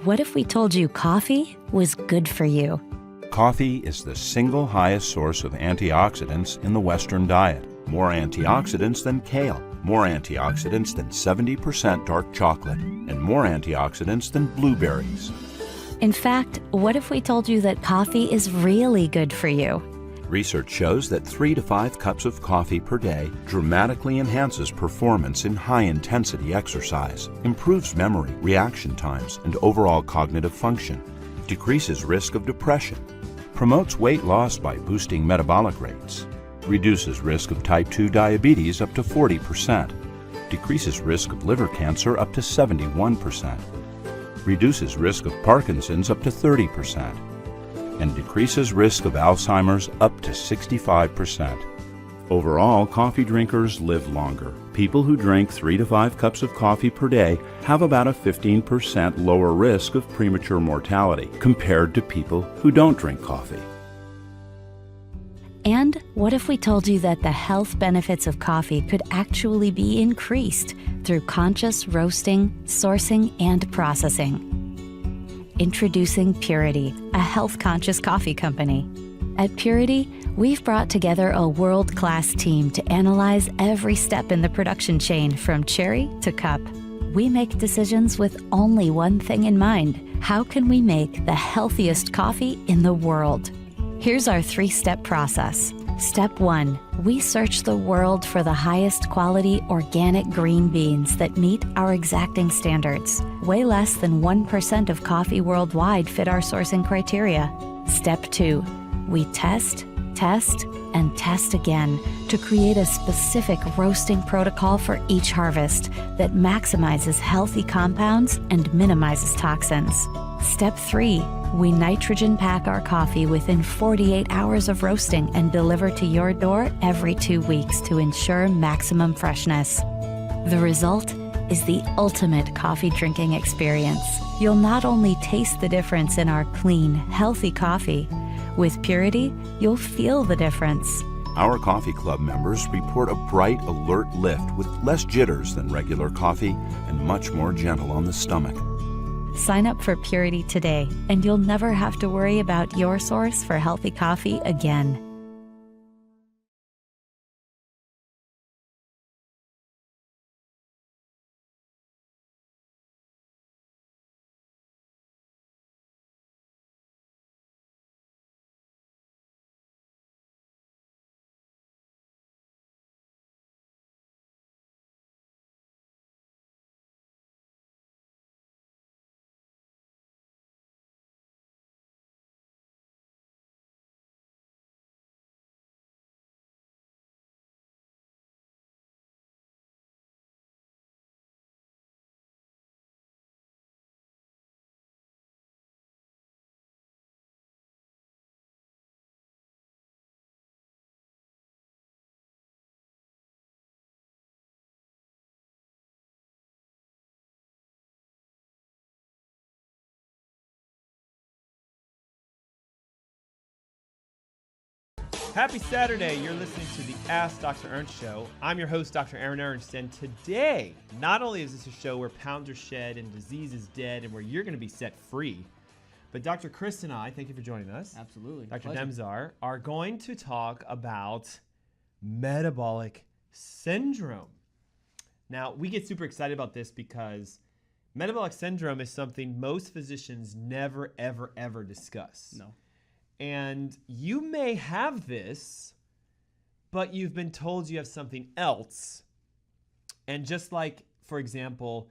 What if we told you coffee was good for you? Coffee is the single highest source of antioxidants in the Western diet. More antioxidants than kale, more antioxidants than 70% dark chocolate, and more antioxidants than blueberries. In fact, what if we told you that coffee is really good for you? Research shows that 3 to 5 cups of coffee per day dramatically enhances performance in high-intensity exercise, improves memory, reaction times, and overall cognitive function, decreases risk of depression, promotes weight loss by boosting metabolic rates, reduces risk of type 2 diabetes up to 40%, decreases risk of liver cancer up to 71%, reduces risk of Parkinson's up to 30%, and decreases risk of Alzheimer's up to 65%. Overall, coffee drinkers live longer. People who drink 3 to 5 cups of coffee per day have about a 15% lower risk of premature mortality compared to people who don't drink coffee. And what if we told you that the health benefits of coffee could actually be increased through conscious roasting, sourcing, and processing? Introducing Purity, a health-conscious coffee company. At Purity, we've brought together a world-class team to analyze every step in the production chain from cherry to cup. We make decisions with only one thing in mind: how can we make the healthiest coffee in the world? Here's our 3-step process. Step 1, we search the world for the highest quality organic green beans that meet our exacting standards. Way less than 1% of coffee worldwide fit our sourcing criteria. Step 2, we test, and test again to create a specific roasting protocol for each harvest that maximizes healthy compounds and minimizes toxins. Step 3, we nitrogen pack our coffee within 48 hours of roasting and deliver to your door every 2 weeks to ensure maximum freshness. The result is the ultimate coffee drinking experience. You'll not only taste the difference in our clean, healthy coffee, with Purity, you'll feel the difference. Our coffee club members report a bright, alert lift with less jitters than regular coffee and much more gentle on the stomach. Sign up for Purity today, and you'll never have to worry about your source for healthy coffee again. Happy Saturday. You're listening to the Ask Dr. Ernst show. I'm your host, Dr. Aaron Ernst, and today, not only is this a show where pounds are shed and disease is dead and where you're going to be set free, but Dr. Chris and I, thank you for joining us. Absolutely. Dr. Pleasure. Demczar, are going to talk about metabolic syndrome. Now, we get super excited about this because metabolic syndrome is something most physicians never, ever, ever discuss. No. And you may have this, but you've been told you have something else. And just like, for example,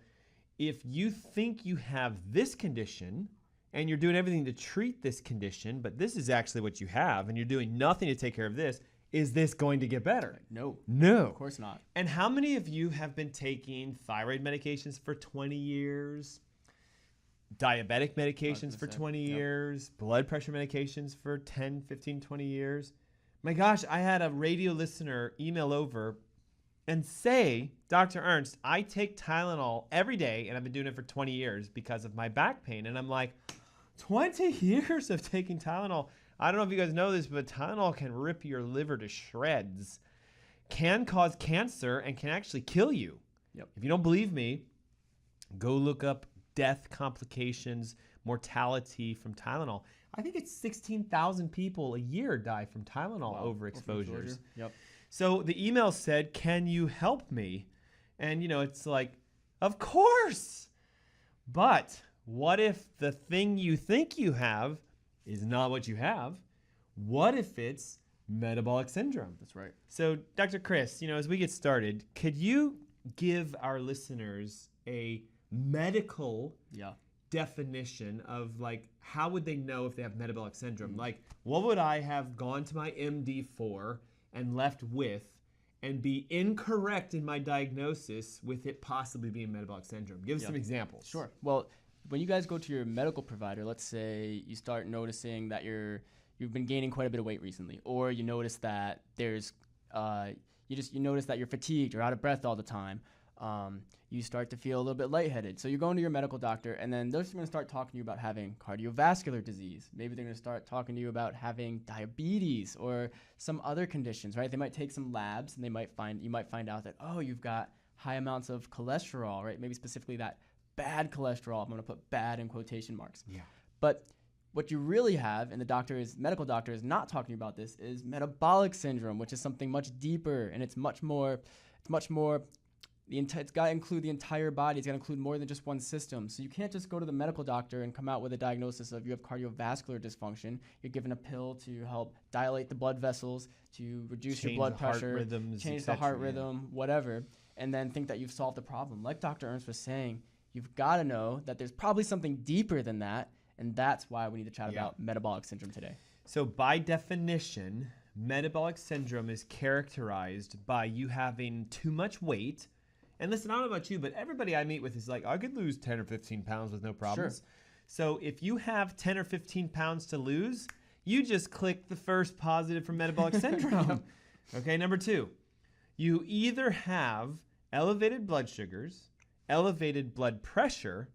if you think you have this condition and you're doing everything to treat this condition, but this is actually what you have and you're doing nothing to take care of this, is this going to get better? No. No. Of course not. And how many of you have been taking thyroid medications for 20 years? Diabetic medications for 20 years, blood pressure medications for 10, 15, 20 years. My gosh, I had a radio listener email over and say, Dr. Ernst, I take Tylenol every day and I've been doing it for 20 years because of my back pain. And I'm like, 20 years of taking Tylenol? I don't know if you guys know this, but Tylenol can rip your liver to shreds, can cause cancer, and can actually kill you. Yep. If you don't believe me, go look up death, complications, mortality from Tylenol. I think it's 16,000 people a year die from Tylenol overexposures. Yep. So the email said, can you help me? And, it's like, of course. But what if the thing you think you have is not what you have? What if it's metabolic syndrome? That's right. So, Dr. Chris, as we get started, could you give our listeners a medical definition of how would they know if they have metabolic syndrome? Like, what would I have gone to my MD for and left with and be incorrect in my diagnosis with it possibly being metabolic syndrome? Give us some examples. Sure. Well, when you guys go to your medical provider, let's say you start noticing that you've been gaining quite a bit of weight recently, or you notice that there's you notice that you're fatigued or out of breath all the time. You start to feel a little bit lightheaded. So you're going to your medical doctor, and then they're just going to start talking to you about having cardiovascular disease. Maybe they're going to start talking to you about having diabetes or some other conditions, right? They might take some labs, and you might find out that, you've got high amounts of cholesterol, right? Maybe specifically that bad cholesterol. I'm going to put bad in quotation marks. Yeah. But what you really have, and the medical doctor is not talking about this, is metabolic syndrome, which is something much deeper, and it's much more. It's got to include the entire body. It's got to include more than just one system. So you can't just go to the medical doctor and come out with a diagnosis of you have cardiovascular dysfunction. You're given a pill to help dilate the blood vessels, to reduce your blood pressure, change the heart rhythm, whatever, and then think that you've solved the problem. Like Dr. Ernst was saying, you've got to know that there's probably something deeper than that, and that's why we need to chat about metabolic syndrome today. So by definition, metabolic syndrome is characterized by you having too much weight. And listen, I don't know about you, but everybody I meet with is like, I could lose 10 or 15 pounds with no problems. Sure. So if you have 10 or 15 pounds to lose, you just click the first positive for metabolic syndrome. Okay, number 2, you either have elevated blood sugars, elevated blood pressure,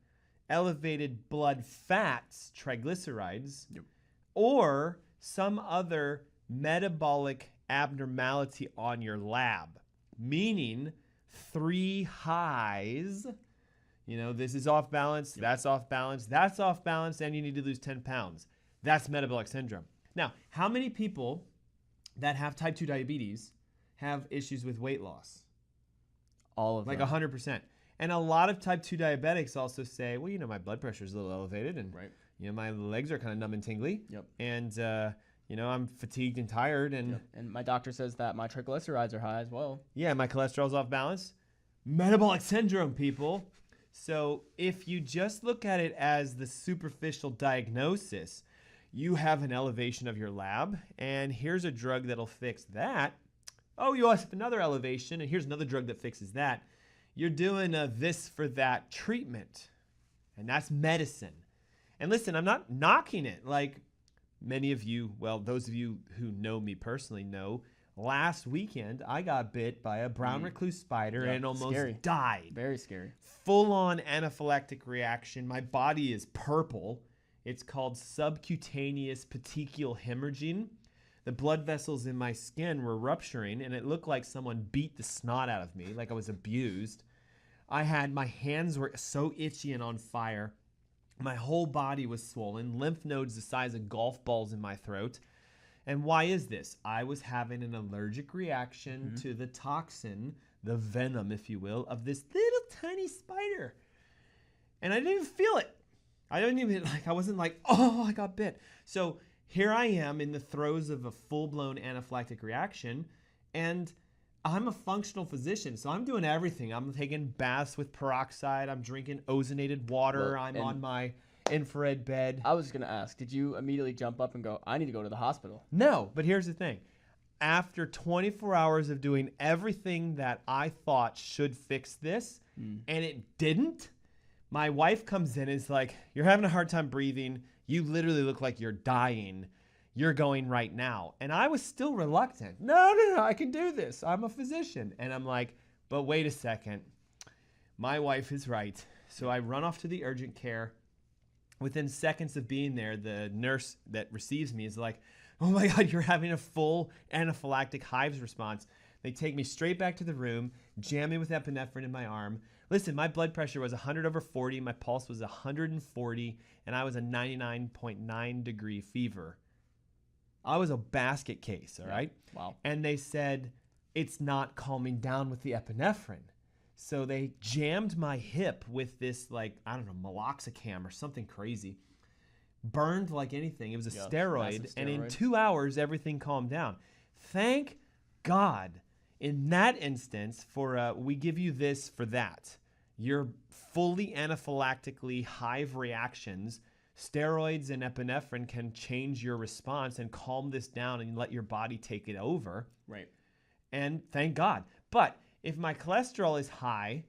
elevated blood fats, triglycerides, or some other metabolic abnormality on your lab, meaning 3 highs. This is off balance, that's off balance, that's off balance, and you need to lose 10 pounds. That's metabolic syndrome. Now, how many people that have type 2 diabetes have issues with weight loss? All of them. 100%. And a lot of type 2 diabetics also say, well, my blood pressure is a little elevated, and my legs are kind of numb and tingly. Yep. And I'm fatigued and tired, and my doctor says that my triglycerides are high as well. Yeah, my cholesterol's off balance. Metabolic syndrome, people. So if you just look at it as the superficial diagnosis, you have an elevation of your lab, and here's a drug that'll fix that. Oh, you also have another elevation, and here's another drug that fixes that. You're doing a this for that treatment, and that's medicine. And listen, I'm not knocking it. Like many of you, well, those of you who know me personally know, last weekend I got bit by a brown recluse spider and almost died. Very scary. Full-on anaphylactic reaction. My body is purple. It's called subcutaneous petechial hemorrhaging. The blood vessels in my skin were rupturing, and it looked like someone beat the snot out of me, like I was abused. My hands were so itchy and on fire. My whole body was swollen, lymph nodes the size of golf balls in my throat. And why is this? I was having an allergic reaction to the toxin, the venom, if you will, of this little tiny spider. And I didn't even feel it. I wasn't like, oh, I got bit. So here I am in the throes of a full-blown anaphylactic reaction, and I'm a functional physician, so I'm doing everything. I'm taking baths with peroxide. I'm drinking ozonated water. Well, I'm on my infrared bed. I was just going to ask, did you immediately jump up and go, I need to go to the hospital? No, but here's the thing. After 24 hours of doing everything that I thought should fix this, and it didn't, my wife comes in and is like, you're having a hard time breathing. You literally look like you're dying. You're going right now. And I was still reluctant. No, I can do this. I'm a physician. And I'm like, but wait a second. My wife is right. So I run off to the urgent care. Within seconds of being there, the nurse that receives me is like, oh my God, you're having a full anaphylactic hives response. They take me straight back to the room, jam me with epinephrine in my arm. Listen, my blood pressure was 100/40, my pulse was 140, and I was a 99.9 degree fever. I was a basket case, all right? Wow. And they said, it's not calming down with the epinephrine. So they jammed my hip with this, meloxicam or something crazy. Burned like anything. It was a steroid. And in 2 hours, everything calmed down. Thank God. In that instance, we give you this for that. Your fully anaphylactically hive reactions, steroids and epinephrine can change your response and calm this down and let your body take it over. Right. And thank God. But if my cholesterol is high,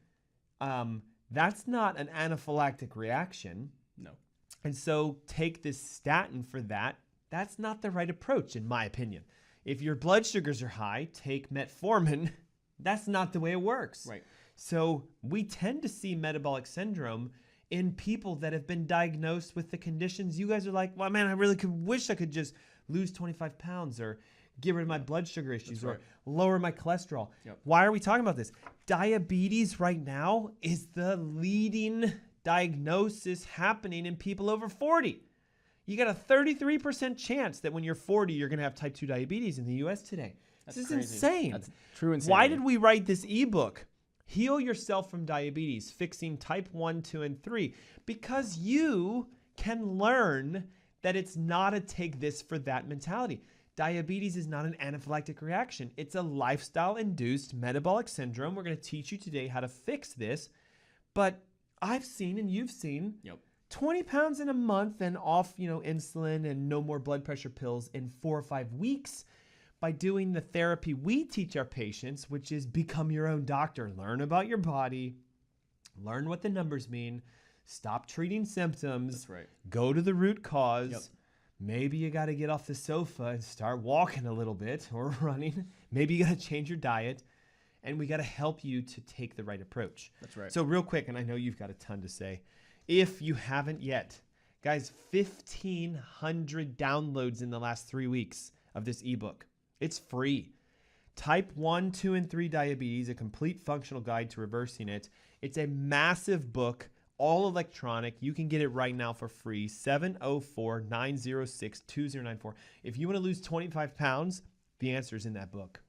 that's not an anaphylactic reaction. No. And so take this statin for that. That's not the right approach, in my opinion. If your blood sugars are high, take metformin. That's not the way it works. Right. So we tend to see metabolic syndrome in people that have been diagnosed with the conditions. You guys are like, well, man, I really wish I could just lose 25 pounds or get rid of my blood sugar issues or lower my cholesterol. Yep. Why are we talking about this? Diabetes right now is the leading diagnosis happening in people over 40. You got a 33% chance that when you're 40, you're going to have type 2 diabetes in the U.S. today. This is insane. That's true insanity. Why did we write this ebook? Heal Yourself from Diabetes, Fixing Type 1, 2, and 3. Because you can learn that it's not a take this for that mentality. Diabetes is not an anaphylactic reaction. It's a lifestyle-induced metabolic syndrome. We're going to teach you today how to fix this. But I've seen and you've seen 20 pounds in a month and off, insulin and no more blood pressure pills in 4 or 5 weeks by doing the therapy we teach our patients, which is become your own doctor. Learn about your body, learn what the numbers mean, stop treating symptoms, That's right. Go to the root cause. Maybe you got to get off the sofa and start walking a little bit or running. Maybe you got to change your diet. And we got to help you to take the right approach. That's right. So real quick, and I know you've got a ton to say. If you haven't yet, guys, 1,500 downloads in the last 3 weeks of this ebook. It's free. Type 1, 2, and 3 diabetes, a complete functional guide to reversing it. It's a massive book, all electronic. You can get it right now for free, 704-906-2094. If you want to lose 25 pounds, the answer is in that book.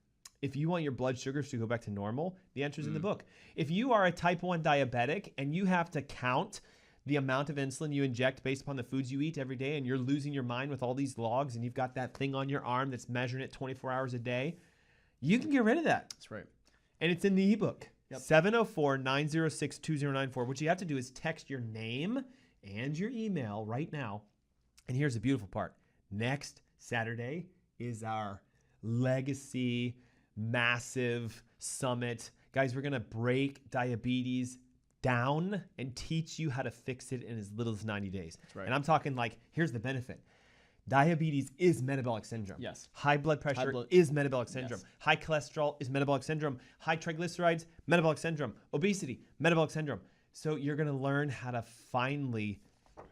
If you want your blood sugars to go back to normal, the answer is in the book. If you are a type 1 diabetic and you have to count the amount of insulin you inject based upon the foods you eat every day and you're losing your mind with all these logs and you've got that thing on your arm that's measuring it 24 hours a day, you can get rid of that. That's right. And it's in the ebook. Yep. 704-906-2094. What you have to do is text your name and your email right now. And here's the beautiful part. Next Saturday is our legacy massive summit. Guys, we're going to break diabetes down and teach you how to fix it in as little as 90 days. That's right. And I'm talking here's the benefit. Diabetes is metabolic syndrome. Yes. High blood pressure is metabolic syndrome. Yes. High cholesterol is metabolic syndrome. High triglycerides, metabolic syndrome. Obesity, metabolic syndrome. So you're going to learn how to finally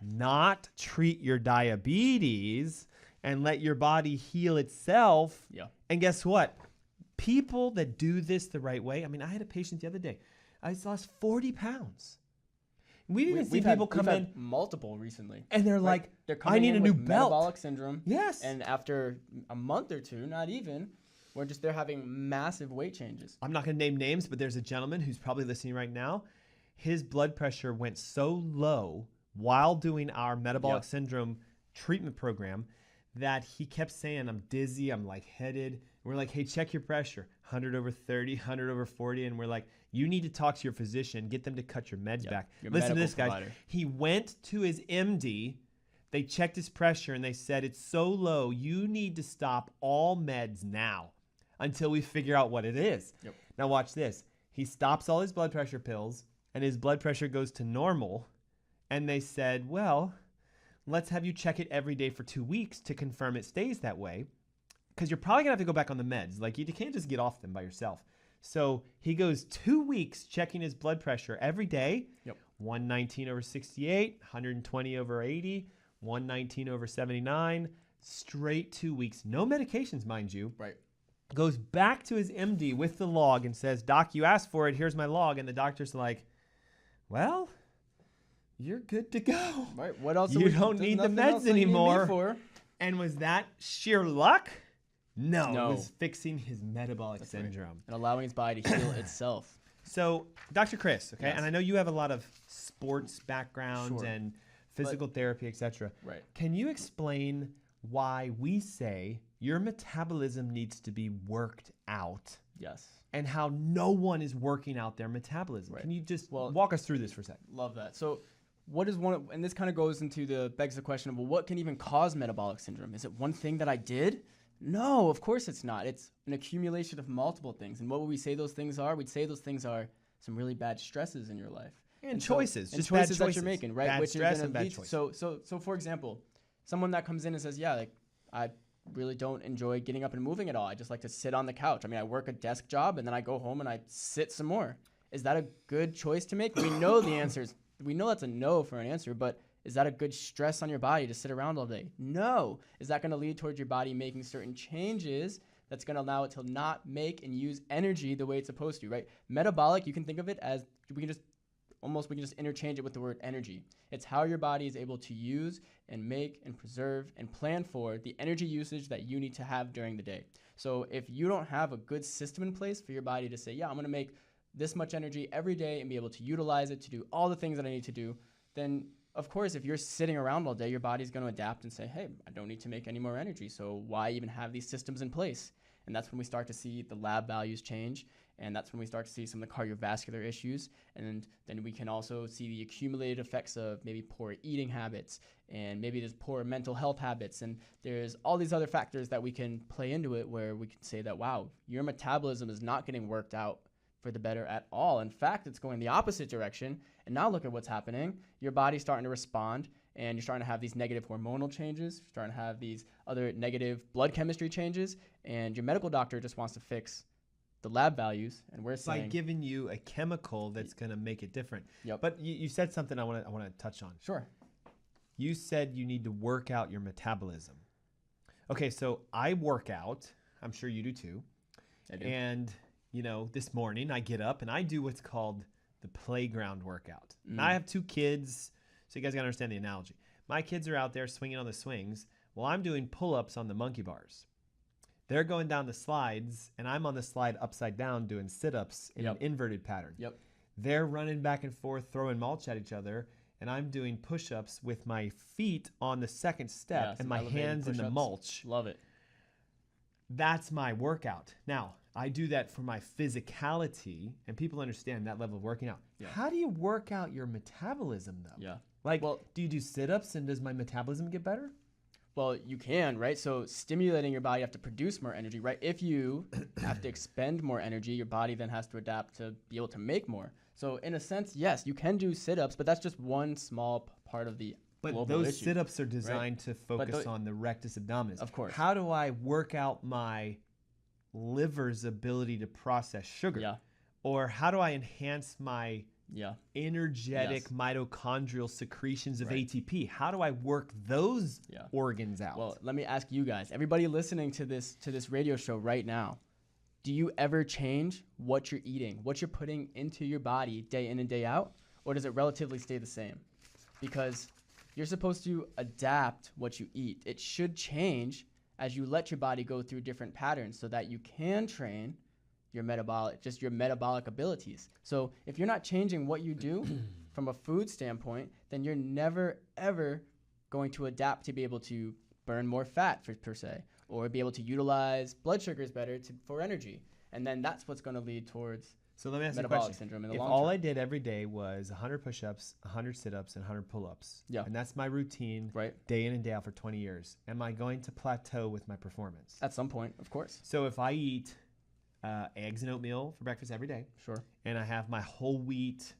not treat your diabetes and let your body heal itself. Yeah. And guess what? People that do this the right way. I mean, I had a patient the other day. I lost 40 pounds. We've even seen people come in multiple recently, and they're like, they're coming I need in a new with belt. Metabolic syndrome. Yes. And after a month or two, not even, they're having massive weight changes. I'm not going to name names, but there's a gentleman who's probably listening right now. His blood pressure went so low while doing our metabolic syndrome treatment program that he kept saying, I'm dizzy, I'm lightheaded. We're like, hey, check your pressure, 100 over 30, 100 over 40. And we're like, you need to talk to your physician, get them to cut your meds back. Listen to this, guys. He went to his MD, they checked his pressure, and they said, it's so low, you need to stop all meds now until we figure out what it is. Yep. Now watch this. He stops all his blood pressure pills, and his blood pressure goes to normal. And they said, well, let's have you check it every day for 2 weeks to confirm it stays that way, because you're probably going to have to go back on the meds. Like, you can't just get off them by yourself. So he goes 2 weeks checking his blood pressure every day. 119 over 68, 120 over 80, 119 over 79, straight 2 weeks. No medications, mind you. Right. Goes back to his MD with the log and says, Doc, you asked for it. Here's my log. And the doctor's like, well, you're good to go. Right. What else? You don't need the meds anymore. And was that sheer luck? No, it was fixing his metabolic syndrome. And allowing his body to heal itself. So, Dr. Chris, okay, and I know you have a lot of sports background and physical therapy, etc. Right. Can you explain why we say your metabolism needs to be worked out? Yes. And how no one is working out their metabolism. Can you just walk us through this for a second? Love that. So, what is and this kind of goes into begs the question of, well, what can even cause metabolic syndrome? Is it one thing that I did? No, of course it's not. It's an accumulation of multiple things. And what would we say those things are? We'd say those things are some really bad stresses in your life. And choices. And choices that you're making, right? Bad Which stress is and bad choices. So for example, someone that comes in and says, yeah, like, I really don't enjoy getting up and moving at all. I just like to sit on the couch. I mean, I work a desk job and then I go home and I sit some more. Is that a good choice to make? We know the answer is, we know that's a no for an answer, but is that a good stress on your body to sit around all day? No. Is that going to lead towards your body making certain changes that's going to allow it to not make and use energy the way it's supposed to, right? Metabolic, you can think of it as, we can just interchange it with the word energy. It's how your body is able to use and make and preserve and plan for the energy usage that you need to have during the day. So if you don't have a good system in place for your body to say, yeah, I'm going to make this much energy every day and be able to utilize it to do all the things that I need to do, then of course, if you're sitting around all day, your body's going to adapt and say, hey, I don't need to make any more energy, so why even have these systems in place? And that's when we start to see the lab values change, and that's when we start to see some of the cardiovascular issues, and then we can also see the accumulated effects of maybe poor eating habits, and maybe there's poor mental health habits, and there's all these other factors that we can play into it where we can say that, wow, your metabolism is not getting worked out for the better at all. In fact, it's going the opposite direction. And now look at what's happening. Your body's starting to respond, and you're starting to have these negative hormonal changes. You're starting to have these other negative blood chemistry changes, and your medical doctor just wants to fix the lab values, and we're saying by giving you a chemical that's going to make it different. Yep. But you said something I want to touch on. Sure. You said you need to work out your metabolism. Okay, so I work out. I'm sure you do too. I do. And this morning I get up and I do what's called the playground workout. Now, I have 2 kids, so you guys got to understand the analogy. My kids are out there swinging on the swings while I'm doing pull-ups on the monkey bars. They're going down the slides, and I'm on the slide upside down doing sit-ups in an inverted pattern. Yep. They're running back and forth, throwing mulch at each other, and I'm doing push-ups with my feet on the second step and my hands in the mulch. Love it. That's my workout. Now, I do that for my physicality, and people understand that level of working out. Yeah. How do you work out your metabolism, though? Yeah. Like, do you do sit-ups, and does my metabolism get better? Well, you can, right? So stimulating your body, you have to produce more energy, right? If you have to expend more energy, your body then has to adapt to be able to make more. So in a sense, yes, you can do sit-ups, but that's just one small part of the global those issue, sit-ups are designed to focus on the rectus abdominis. Of course. How do I work out my liver's ability to process sugar? Yeah. Or how do I enhance my Yeah. energetic Yes. mitochondrial secretions of Right. ATP. How do I work those Yeah. organs out? Well, let me ask you guys, everybody listening to this radio show right now, do you ever change what you're eating, what you're putting into your body day in and day out, or does it relatively stay the same? Because you're supposed to adapt what you eat. It should change as you let your body go through different patterns so that you can train your metabolic abilities. So if you're not changing what you do from a food standpoint, then you're never ever going to adapt to be able to burn more fat per se, or be able to utilize blood sugars better for energy. And then that's what's going to lead towards So let me ask you a metabolic question. syndrome in the If long all term. I did every day was 100 push-ups, 100 sit-ups, and 100 pull-ups, Yeah. and that's my routine Right. day in and day out for 20 years, am I going to plateau with my performance? At some point, of course. So if I eat eggs and oatmeal for breakfast every day, Sure. and I have my whole wheat,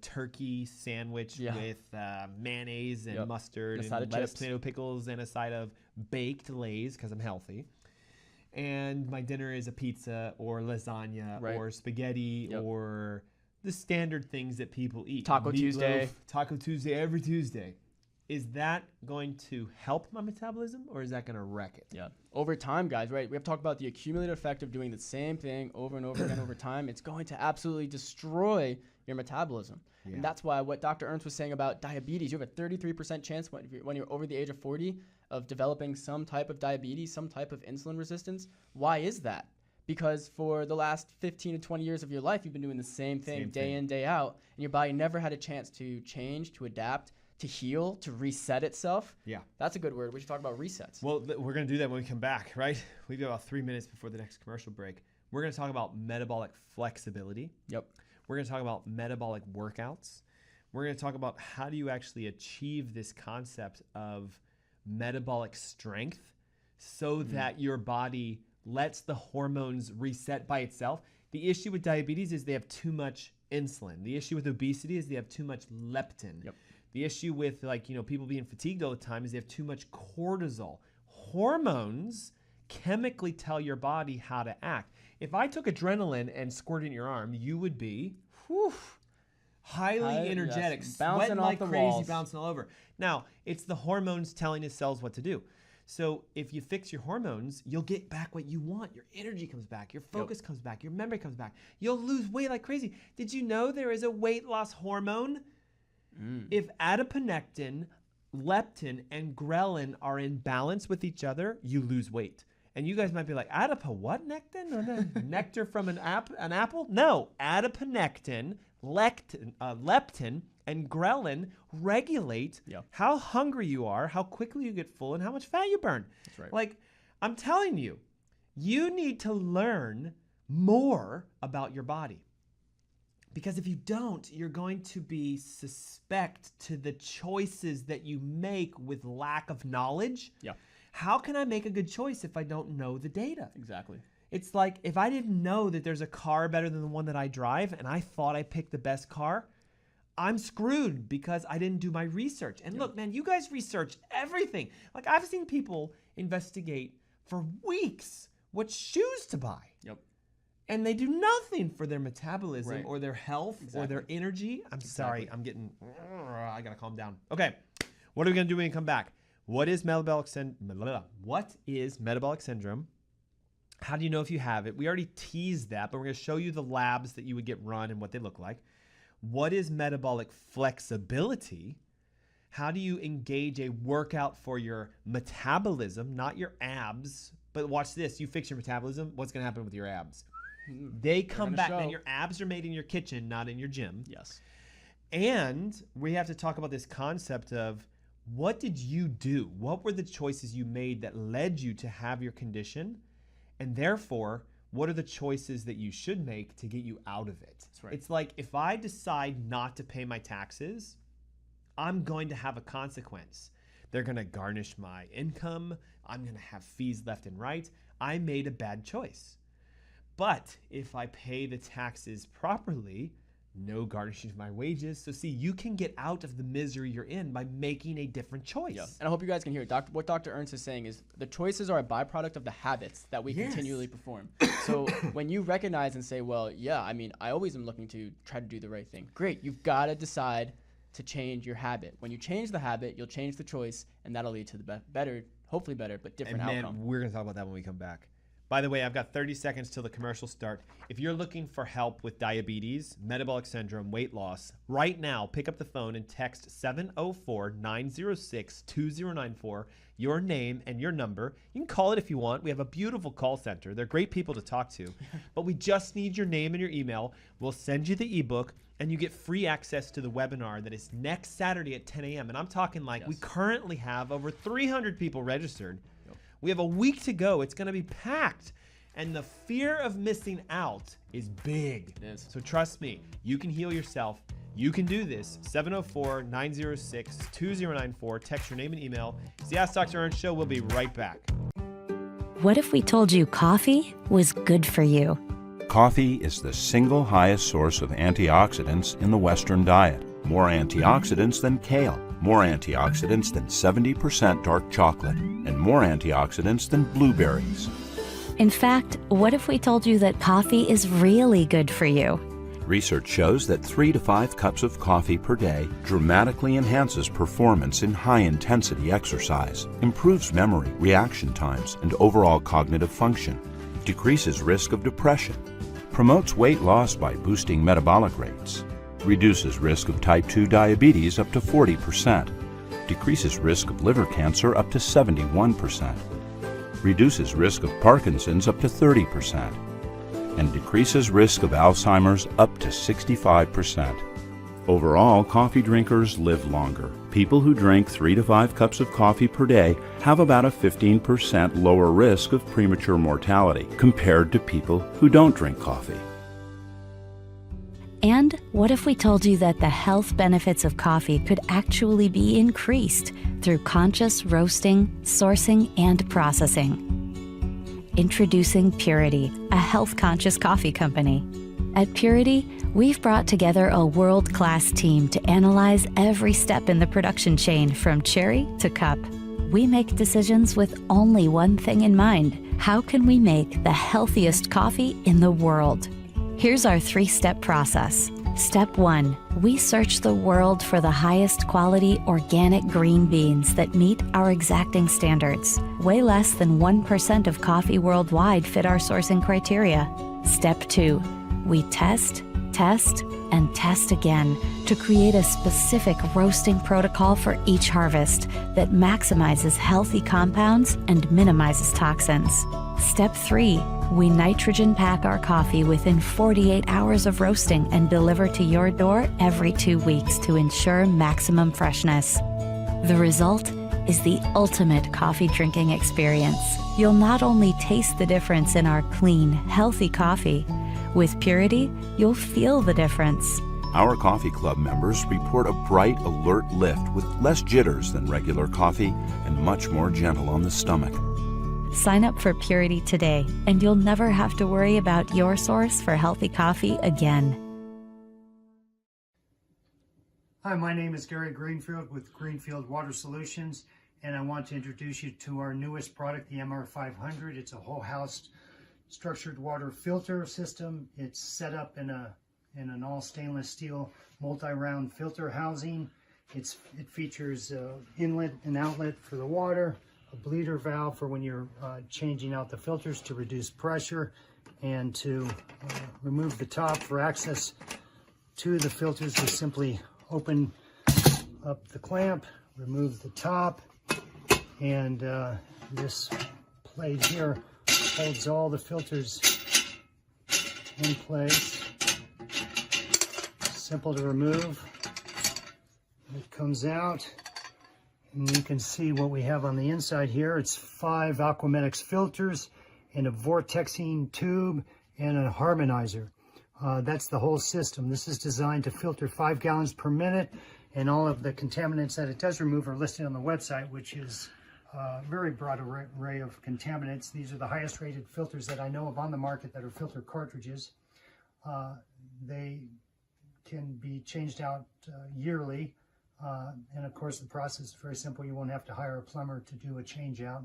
turkey sandwich Yeah. with mayonnaise and Yep. mustard And a and side of lettuce, chips. tomato pickles, and a side of baked Lay's because I'm healthy. And my dinner is a pizza or lasagna Right. or spaghetti Yep. or the standard things that people eat. Taco Tuesday. Taco Tuesday every Tuesday. Is that going to help my metabolism or is that going to wreck it? Yeah. Over time, guys, right? We have to talk about the accumulative effect of doing the same thing over and over again over time. It's going to absolutely destroy your metabolism. Yeah. And that's why what Dr. Ernst was saying about diabetes, you have a 33% chance when you're over the age of 40 of developing some type of diabetes, some type of insulin resistance. Why is that? Because for the last 15 to 20 years of your life, you've been doing the same thing day in, day out, and your body never had a chance to change, to adapt, to heal, to reset itself. Yeah. That's a good word. We should talk about resets. Well, we're going to do that when we come back, right? We've got about 3 minutes before the next commercial break. We're going to talk about metabolic flexibility. Yep. We're going to talk about metabolic workouts. We're going to talk about how do you actually achieve this concept of metabolic strength so that your body lets the hormones reset by itself. The issue with diabetes is they have too much insulin. The issue with obesity is they have too much leptin. Yep. The issue with people being fatigued all the time is they have too much cortisol. Hormones chemically tell your body how to act. If I took adrenaline and squirted in your arm, you would be highly energetic, yes, bouncing sweating off like the crazy, walls. bouncing all over. Now, it's the hormones telling the cells what to do. So if you fix your hormones, you'll get back what you want. Your energy comes back, your focus comes back, your memory comes back. You'll lose weight like crazy. Did you know there is a weight loss hormone? If adiponectin, leptin, and ghrelin are in balance with each other, you lose weight. And you guys might be like, what nectin? Or nectar from an apple? No, adiponectin, leptin, and ghrelin regulate how hungry you are, how quickly you get full, and how much fat you burn. That's right. Like, I'm telling you, you need to learn more about your body. Because if you don't, you're going to be suspect to the choices that you make with lack of knowledge. Yeah. How can I make a good choice if I don't know the data? Exactly. It's like if I didn't know that there's a car better than the one that I drive and I thought I picked the best car, I'm screwed because I didn't do my research. And look, man, you guys research everything. Like I've seen people investigate for weeks what shoes to buy. Yep. And they do nothing for their metabolism Right. or their health or their energy. I'm sorry, I'm getting, I gotta calm down. Okay, what are we gonna do when we come back? What is metabolic syndrome? How do you know if you have it? We already teased that, but we're gonna show you the labs that you would get run and what they look like. What is metabolic flexibility? How do you engage a workout for your metabolism, not your abs? But watch this, you fix your metabolism, what's gonna happen with your abs? They come gonna back. show. Man, your abs are made in your kitchen, not in your gym. Yes. And we have to talk about this concept of what did you do? What were the choices you made that led you to have your condition? And therefore, what are the choices that you should make to get you out of it? That's right. It's like if I decide not to pay my taxes, I'm going to have a consequence. They're going to garnish my income. I'm going to have fees left and right. I made a bad choice. But if I pay the taxes properly, no garnishing of my wages. So see, you can get out of the misery you're in by making a different choice. Yeah. And I hope you guys can hear it. What Dr. Ernst is saying is the choices are a byproduct of the habits that we continually perform. So when you recognize and say, well, yeah, I mean, I always am looking to try to do the right thing. Great. You've got to decide to change your habit. When you change the habit, you'll change the choice, and that'll lead to the better, hopefully better, but different outcome. We're going to talk about that when we come back. By the way, I've got 30 seconds till the commercials start. If you're looking for help with diabetes, metabolic syndrome, weight loss, right now, pick up the phone and text 704-906-2094, your name and your number. You can call it if you want. We have a beautiful call center. They're great people to talk to. But we just need your name and your email. We'll send you the ebook, and you get free access to the webinar that is next Saturday at 10 a.m. And I'm talking like we currently have over 300 people registered. We have a week to go. It's going to be packed. And the fear of missing out is big. It is. So trust me, you can heal yourself. You can do this. 704-906-2094. Text your name and email. It's the Ask Dr. Ernst Show. We'll be right back. What if we told you coffee was good for you? Coffee is the single highest source of antioxidants in the Western diet. More antioxidants than kale, more antioxidants than 70% dark chocolate, and more antioxidants than blueberries. In fact, what if we told you that coffee is really good for you? Research shows that 3 to 5 cups of coffee per day dramatically enhances performance in high-intensity exercise, improves memory, reaction times, and overall cognitive function, decreases risk of depression, promotes weight loss by boosting metabolic rates, reduces risk of type 2 diabetes up to 40%, decreases risk of liver cancer up to 71%, reduces risk of Parkinson's up to 30%, and decreases risk of Alzheimer's up to 65%. Overall, coffee drinkers live longer. People who drink 3 to 5 cups of coffee per day have about a 15% lower risk of premature mortality compared to people who don't drink coffee. And what if we told you that the health benefits of coffee could actually be increased through conscious roasting, sourcing, and processing? Introducing Purity, a health-conscious coffee company. At Purity, we've brought together a world-class team to analyze every step in the production chain from cherry to cup. We make decisions with only one thing in mind: how can we make the healthiest coffee in the world? Here's our 3-step process. Step 1, we search the world for the highest quality organic green beans that meet our exacting standards. Way less than 1% of coffee worldwide fit our sourcing criteria. Step 2, we test, and test again to create a specific roasting protocol for each harvest that maximizes healthy compounds and minimizes toxins. Step 3, we nitrogen pack our coffee within 48 hours of roasting and deliver to your door every 2 weeks to ensure maximum freshness. The result is the ultimate coffee drinking experience. You'll not only taste the difference in our clean, healthy coffee, with Purity, you'll feel the difference. Our coffee club members report a bright, alert lift with less jitters than regular coffee and much more gentle on the stomach. Sign up for Purity today, and you'll never have to worry about your source for healthy coffee again. Hi, my name is Gary Greenfield with Greenfield Water Solutions, and I want to introduce you to our newest product, the MR500. It's a whole house structured water filter system. It's set up in an all stainless steel multi-round filter housing. It features inlet and outlet for the water, a bleeder valve for when you're changing out the filters to reduce pressure, and to remove the top for access to the filters, we simply open up the clamp, remove the top, and this plate here holds all the filters in place. Simple to remove. It comes out, and you can see what we have on the inside here. It's 5 Aquamedics filters and a vortexing tube and a harmonizer. That's the whole system. This is designed to filter 5 gallons per minute, and all of the contaminants that it does remove are listed on the website, which is a very broad array of contaminants. These are the highest rated filters that I know of on the market that are filter cartridges. They can be changed out yearly. And of course, the process is very simple. You won't have to hire a plumber to do a change out.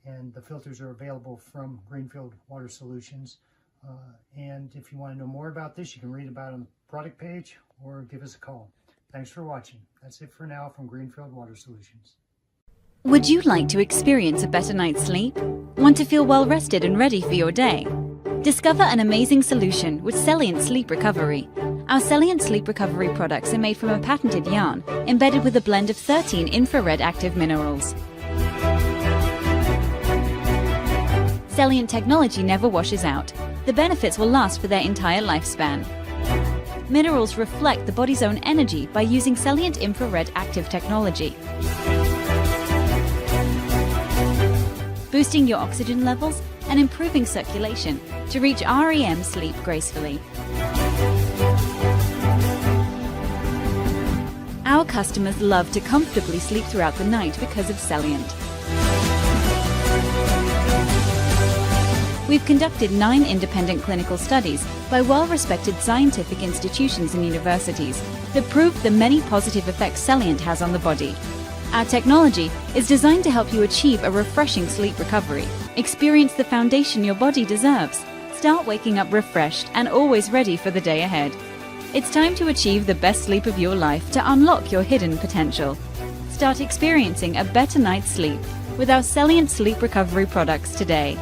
And the filters are available from Greenfield Water Solutions. And if you want to know more about this, you can read about it on the product page or give us a call. Thanks for watching. That's it for now from Greenfield Water Solutions. Would you like to experience a better night's sleep? Want to feel well rested and ready for your day? Discover an amazing solution with Celient Sleep Recovery. Our Celient Sleep Recovery products are made from a patented yarn embedded with a blend of 13 infrared active minerals. Celient technology never washes out. The benefits will last for their entire lifespan. Minerals reflect the body's own energy by using Celient infrared active technology, boosting your oxygen levels and improving circulation to reach REM sleep gracefully. Our customers love to comfortably sleep throughout the night because of Celient. We've conducted 9 independent clinical studies by well-respected scientific institutions and universities that prove the many positive effects Celient has on the body. Our technology is designed to help you achieve a refreshing sleep recovery. Experience the foundation your body deserves. Start waking up refreshed and always ready for the day ahead. It's time to achieve the best sleep of your life to unlock your hidden potential. Start experiencing a better night's sleep with our Celient Sleep Recovery products today.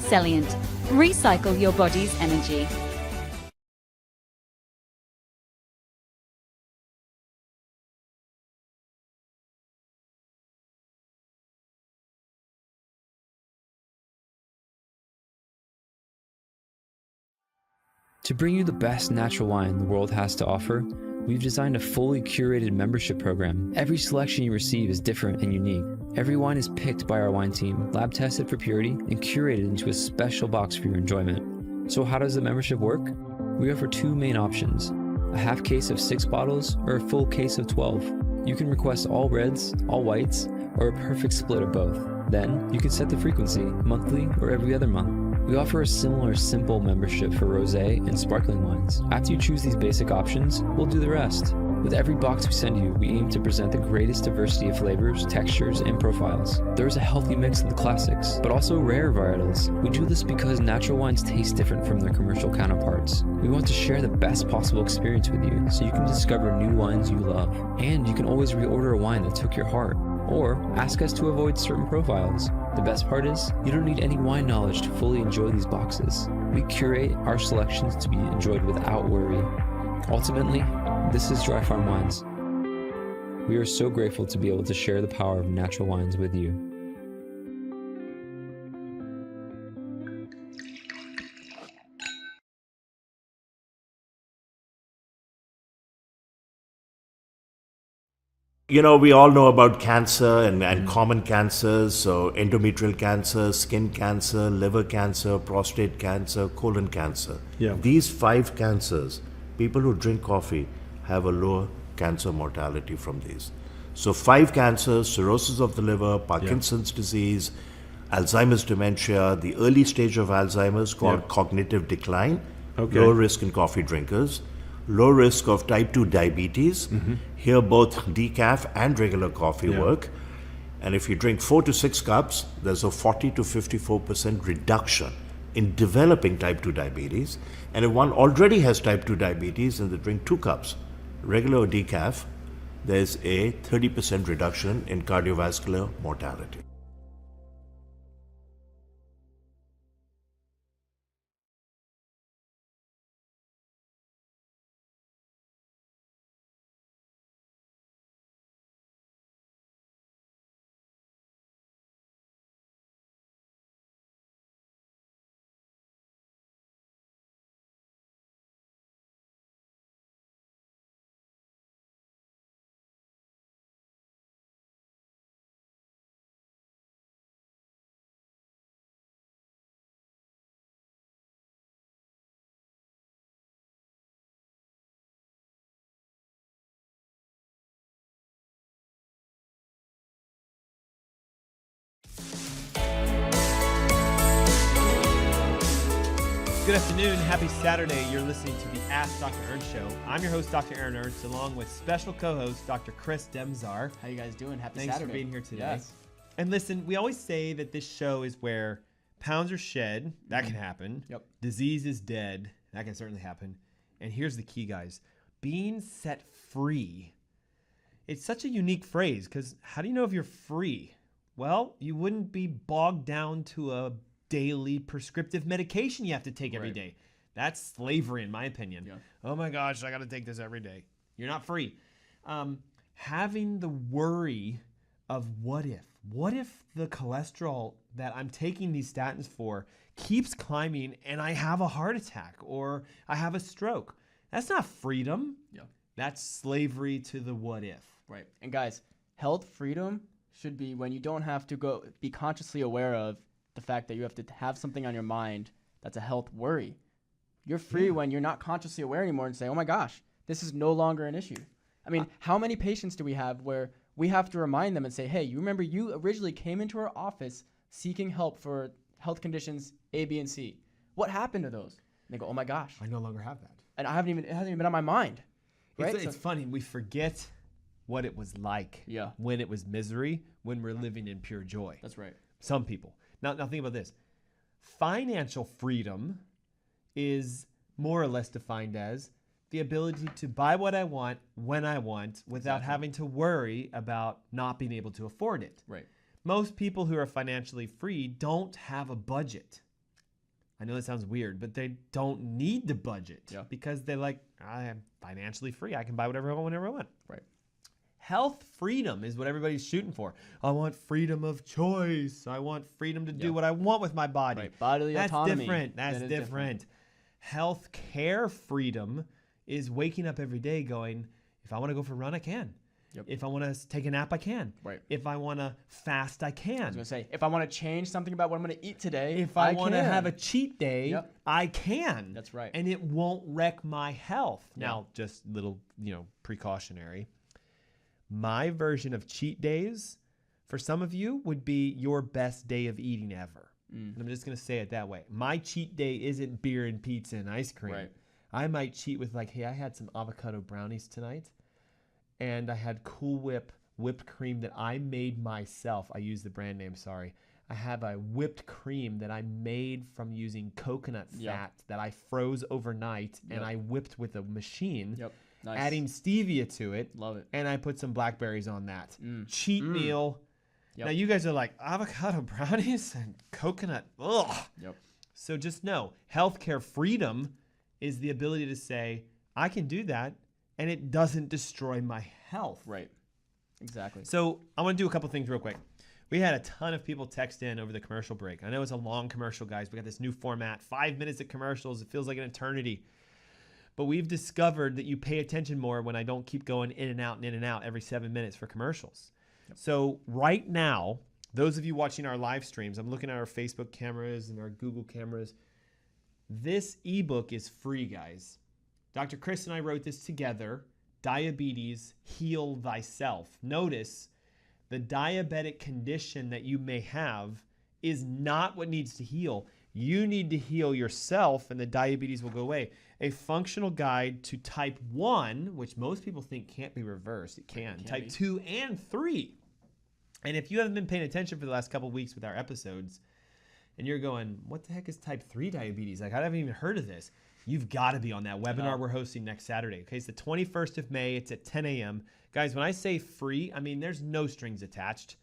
Celient. Recycle your body's energy. To bring you the best natural wine the world has to offer, we've designed a fully curated membership program. Every selection you receive is different and unique. Every wine is picked by our wine team, lab tested for purity, and curated into a special box for your enjoyment. So how does the membership work? We offer 2 main options: a half case of 6 bottles or a full case of 12. You can request all reds, all whites, or a perfect split of both. Then you can set the frequency, monthly or every other month. We offer a similar simple membership for rosé and sparkling wines. After you choose these basic options, we'll do the rest. With every box we send you, we aim to present the greatest diversity of flavors, textures, and profiles. There's a healthy mix of the classics, but also rare varietals. We do this because natural wines taste different from their commercial counterparts. We want to share the best possible experience with you so you can discover new wines you love. And you can always reorder a wine that took your heart, or ask us to avoid certain profiles. The best part is, you don't need any wine knowledge to fully enjoy these boxes. We curate our selections to be enjoyed without worry. Ultimately, this is Dry Farm Wines. We are so grateful to be able to share the power of natural wines with you. You know, we all know about cancer and common cancers, so endometrial cancer, skin cancer, liver cancer, prostate cancer, colon cancer. Yeah. These 5 cancers, people who drink coffee have a lower cancer mortality from these. So 5 cancers: cirrhosis of the liver, Parkinson's disease, Alzheimer's dementia, the early stage of Alzheimer's called cognitive decline, low risk in coffee drinkers, low risk of type 2 diabetes. Here both decaf and regular coffee work. And if you drink 4 to 6 cups, there's a 40 to 54% reduction in developing type 2 diabetes. And if one already has type 2 diabetes and they drink 2 cups, regular or decaf, there's a 30% reduction in cardiovascular mortality. Good afternoon. Happy Saturday. You're listening to the Ask Dr. Ernst Show. I'm your host, Dr. Aaron Ernst, along with special co-host, Dr. Chris Demczar. How you guys doing? Happy Thanks Saturday. for being here today. Yes. And listen, we always say that this show is where pounds are shed. That can happen. Yep. Disease is dead. That can certainly happen. And here's the key, guys. Being set free. It's such a unique phrase because how do you know if you're free? Well, you wouldn't be bogged down to a daily prescriptive medication you have to take every day. That's slavery, in my opinion. Yeah. Oh my gosh, I got to take this every day. You're not free. Having the worry of what if the cholesterol that I'm taking these statins for keeps climbing and I have a heart attack or I have a stroke? That's not freedom. Yeah. That's slavery to the what if. Right. And guys, health freedom should be when you don't have to be consciously aware of the fact that you have to have something on your mind that's a health worry. You're free when you're not consciously aware anymore and say, oh my gosh, this is no longer an issue. I mean, how many patients do we have where we have to remind them and say, hey, you remember you originally came into our office seeking help for health conditions A, B, and C. What happened to those? And they go, oh my gosh. I no longer have that. And it hasn't even been on my mind. Right? It's funny. We forget what it was like when it was misery, when we're living in pure joy. That's right. Some people. Now think about this. Financial freedom is more or less defined as the ability to buy what I want when I want without having to worry about not being able to afford it. Right. Most people who are financially free don't have a budget. I know that sounds weird, but they don't need the budget because they're like, I am financially free. I can buy whatever I want whenever I want. Right. Health freedom is what everybody's shooting for. I want freedom of choice. I want freedom to do what I want with my body. Right. Bodily autonomy. That's different. Health care freedom is waking up every day going, if I want to go for a run, I can. Yep. If I want to take a nap, I can. Right. If I want to fast, I can. I was going to say, if I want to change something about what I'm going to eat today, if I want to have a cheat day, I can. That's right. And it won't wreck my health. Now, just little, precautionary. My version of cheat days for some of you would be your best day of eating ever. And I'm just going to say it that way. My cheat day isn't beer and pizza and ice cream. Right. I might cheat with like, hey, I had some avocado brownies tonight and I had Cool Whip whipped cream that I made myself. I use the brand name, sorry. I have a whipped cream that I made from using coconut fat that I froze overnight and I whipped with a machine. Yep. Nice. Adding stevia to it. Love it. And I put some blackberries on that. Cheat meal. Yep. Now you guys are like, avocado brownies and coconut. Ugh. Yep. So just know, healthcare freedom is the ability to say, I can do that and it doesn't destroy my health. Right. Exactly. So I want to do a couple things real quick. We had a ton of people text in over the commercial break. I know it's a long commercial, guys. We got this new format, 5 minutes of commercials. It feels like an eternity. But we've discovered that you pay attention more when I don't keep going in and out and in and out every 7 minutes for commercials. Yep. So right now, those of you watching our live streams, I'm looking at our Facebook cameras and our Google cameras. This ebook is free, guys. Dr. Chris and I wrote this together. Diabetes, Heal Thyself. Notice the diabetic condition that you may have is not what needs to heal. You need to heal yourself and the diabetes will go away. A functional guide to type 1, which most people think can't be reversed. It can. Type 2 and 3. And if you haven't been paying attention for the last couple of weeks with our episodes, and you're going, what the heck is type 3 diabetes? Like, I haven't even heard of this. You've got to be on that webinar we're hosting next Saturday. Okay, it's the 21st of May. It's at 10 a.m. Guys, when I say free, I mean there's no strings attached.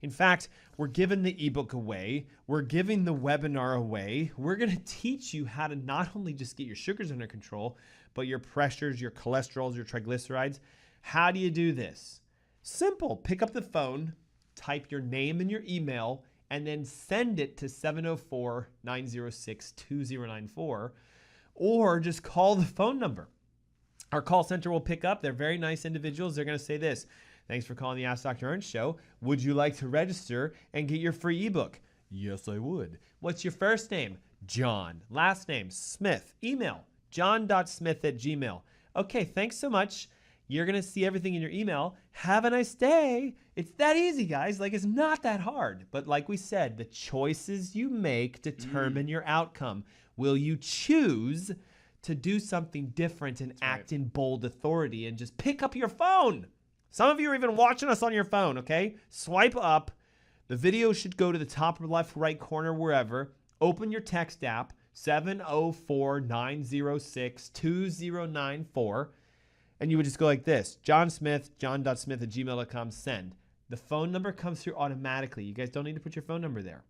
In fact, we're giving the ebook away. We're giving the webinar away. We're going to teach you how to not only just get your sugars under control, but your pressures, your cholesterols, your triglycerides. How do you do this? Simple. Pick up the phone, type your name and your email, and then send it to 704-906-2094, or just call the phone number. Our call center will pick up. They're very nice individuals. They're going to say this: thanks for calling the Ask Dr. Ernst Show. Would you like to register and get your free ebook? Yes, I would. What's your first name? John. Last name? Smith. Email? john.smith@gmail.com. Okay, thanks so much. You're going to see everything in your email. Have a nice day. It's that easy, guys. Like, it's not that hard. But like we said, the choices you make determine your outcome. Will you choose to do something different and act in bold authority and just pick up your phone? Some of you are even watching us on your phone, okay? Swipe up. The video should go to the top or left, right corner, wherever. Open your text app, 704-906-2094. And you would just go like this, john.smith@gmail.com, send. The phone number comes through automatically. You guys don't need to put your phone number there.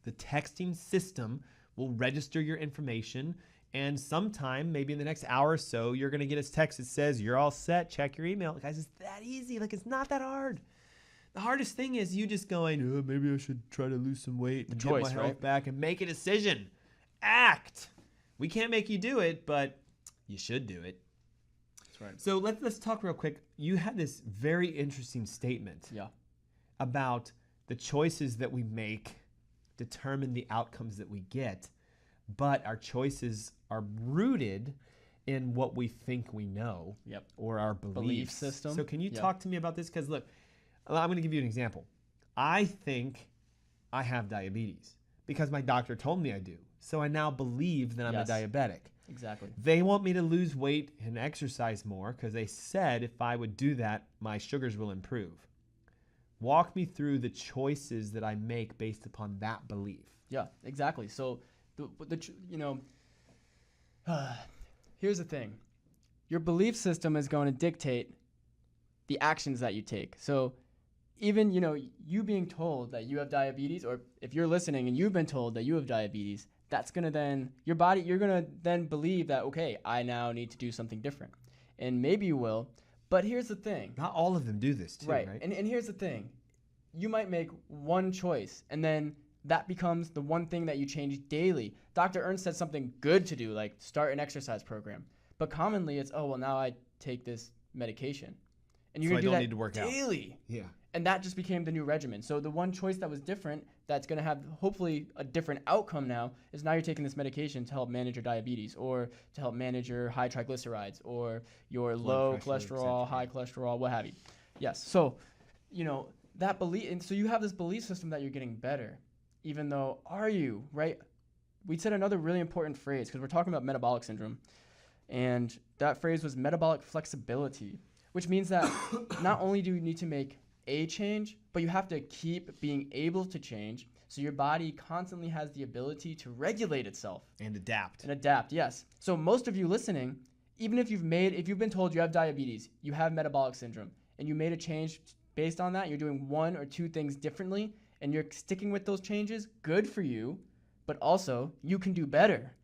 The texting system will register your information, and sometime, maybe in the next hour or so, you're going to get a text that says, you're all set, check your email. Guys, it's that easy. Like, it's not that hard. The hardest thing is you just going, oh, maybe I should try to lose some weight and get my health back and make a decision. Act. We can't make you do it, but you should do it. That's right. So let's talk real quick. You had this very interesting statement about the choices that we make determine the outcomes that we get, but our choices are rooted in what we think we know or our belief system. So can you talk to me about this? Because look, I'm going to give you an example. I think I have diabetes because my doctor told me I do. So I now believe that I'm a diabetic. Exactly. They want me to lose weight and exercise more because they said if I would do that, my sugars will improve. Walk me through the choices that I make based upon that belief. Yeah, exactly. So, here's the thing. Your belief system is going to dictate the actions that you take. So even, you being told that you have diabetes, or if you're listening and you've been told that you have diabetes, that's going to then, you're going to then believe that, okay, I now need to do something different. And maybe you will, but here's the thing. Not all of them do this too, right? And here's the thing. You might make one choice, and then that becomes the one thing that you change daily. Dr. Ernst said something good to do, like start an exercise program. But commonly it's, oh, well, now I take this medication. And you're going to do that need to work daily. Yeah. And that just became the new regimen. So the one choice that was different, that's going to have hopefully a different outcome now, is now you're taking this medication to help manage your diabetes, or to help manage your high triglycerides, or your low cholesterol, high cholesterol, what have you. Yes. So, that belief, and so you have this belief system that you're getting better, even though, are you, right? We said another really important phrase, because we're talking about metabolic syndrome, and that phrase was metabolic flexibility, which means that not only do you need to make a change, but you have to keep being able to change, so your body constantly has the ability to regulate itself. And adapt. Yes. So most of you listening, even if you've been told you have diabetes, you have metabolic syndrome, and you made a change based on that, you're doing one or two things differently, and you're sticking with those changes, good for you, but also you can do better.